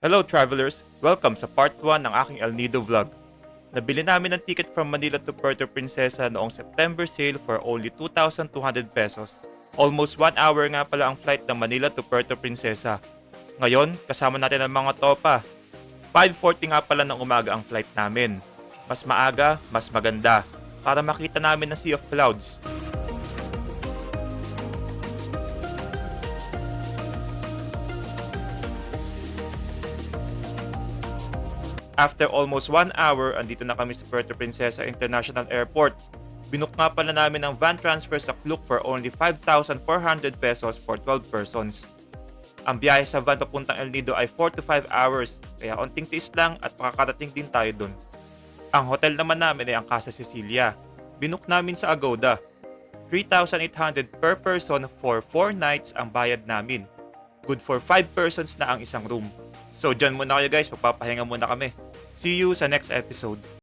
Hello travelers! Welcome sa part 1 ng aking El Nido vlog. Nabili namin ng ticket from Manila to Puerto Princesa noong September sale for only 2,200 pesos. Almost 1 hour nga pala ang flight ng Manila to Puerto Princesa. Ngayon, kasama natin ang mga topa. 5:40 nga pala ng umaga ang flight namin. Mas maaga, mas maganda, para makita namin ang Sea of Clouds. After almost 1 hour, andito na kami sa Puerto Princesa International Airport. Binook nga pala namin ang van transfer sa Klook for only 5,400 pesos for 12 persons. Ang biyahe sa van papuntang El Nido ay 4 to 5 hours, kaya onting tiis lang at makakarating din tayo dun. Ang hotel naman namin ay ang Casa Cecilia. Binook namin sa Agoda. 3,800 per person for 4 nights ang bayad namin. Good for 5 persons na ang isang room. So dyan muna kayo guys, magpapahinga muna kami. See you sa next episode.